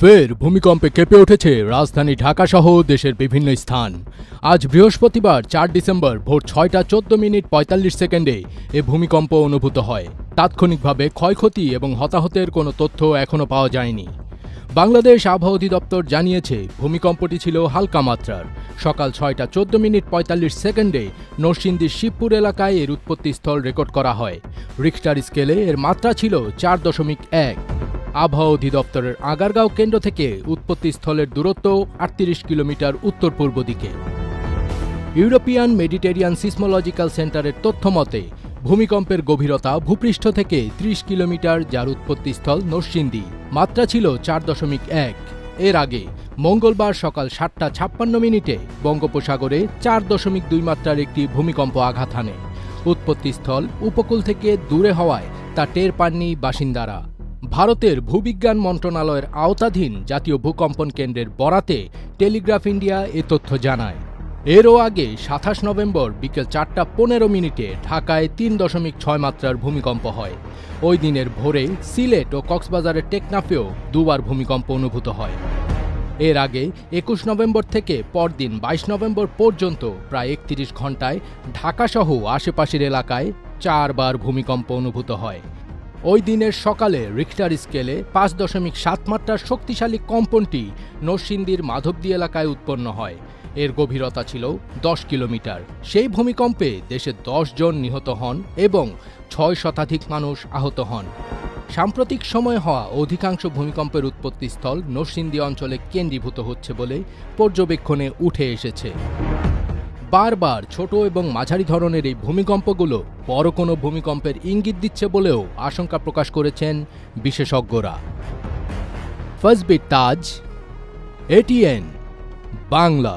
ফের ভূমিকম্পে কেঁপে উঠেছে রাজধানী ঢাকা সহ দেশের বিভিন্ন স্থান। আজ বৃহস্পতিবার ৪ ডিসেম্বর ভোর ৬টা ১৪ মিনিট ৪৫ সেকেন্ডে এ ভূমিকম্প অনুভূত হয়। তাৎক্ষণিকভাবে ক্ষয়ক্ষতি এবং হতাহতের কোনো তথ্য এখনও পাওয়া যায়নি। বাংলাদেশ আবহাওয়া অধিদপ্তর জানিয়েছে ভূমিকম্পটি ছিল হালকা মাত্রার। সকাল ৬টা ১৪ মিনিট ৪৫ সেকেন্ডে নরসিংদীর শিবপুর এলাকায় এর উৎপত্তিস্থল রেকর্ড করা হয়। রিখটার স্কেলে এর মাত্রা ছিল ৪.১। আবহাওয়া অধিদপ্তরের আগারগাঁও কেন্দ্র থেকে উৎপত্তিস্থলের দূরত্ব ৩৮ কিলোমিটার উত্তর পূর্ব দিকে। ইউরোপিয়ান মেডিটেরিয়ান সিসমোলজিক্যাল সেন্টারের তথ্য মতে ভূমিকম্পের গভীরতা ভূপৃষ্ঠ থেকে ৩০ কিলোমিটার, যার উৎপত্তিস্থল নরসিংদী। মাত্রা ছিল ৪.১। এর আগে মঙ্গলবার সকাল ৭টা ৫৬ মিনিটে বঙ্গোপসাগরে ৪.২ মাত্রার একটি ভূমিকম্প আঘাত হানে। উৎপত্তিস্থল উপকূল থেকে দূরে হওয়ায় তা টের পাননি বাসিন্দারা। ভারতের ভূবিজ্ঞান মন্ত্রণালয়ের আওতাধীন জাতীয় ভূকম্পন কেন্দ্রের বরাতে টেলিগ্রাফ ইন্ডিয়া এ তথ্য জানায়। এরও আগে ২৭ নভেম্বর বিকেল ৪টা ১৫ মিনিটে ঢাকায় ৩.৬ মাত্রার ভূমিকম্প হয়। ওই দিনের ভোরে সিলেট ও কক্সবাজারের টেকনাফেও দুবার ভূমিকম্প অনুভূত হয়। এর আগে ২১ নভেম্বর থেকে পরদিন ২২ নভেম্বর পর্যন্ত প্রায় ৩১ ঘণ্টায় ঢাকাসহ আশেপাশের এলাকায় ৪ বার ভূমিকম্প অনুভূত হয়। ওই দিনের সকালে রিখটার স্কেলে ৫.৭ মাত্রার শক্তিশালী কম্পনটি নরসিংদীর মাধবদী এলাকায় উৎপন্ন হয়। এর গভীরতা ছিল ১০ কিলোমিটার। সেই ভূমিকম্পে দেশে ১০ জন নিহত হন এবং ৬ শতাধিক মানুষ আহত হন। সাম্প্রতিক সময়ে হওয়া অধিকাংশ ভূমিকম্পের উৎপত্তিস্থল নরসিংদী অঞ্চলে কেন্দ্রীভূত হচ্ছে বলে পর্যবেক্ষণে উঠে এসেছে। বারবার ছোট এবং মাঝারি ধরনের এই ভূমিকম্পগুলো বড় কোনো ভূমিকম্পের ইঙ্গিত দিচ্ছে বলেও আশঙ্কা প্রকাশ করেছেন বিশেষজ্ঞরা। ফজবির তাজ, এটিএন বাংলা।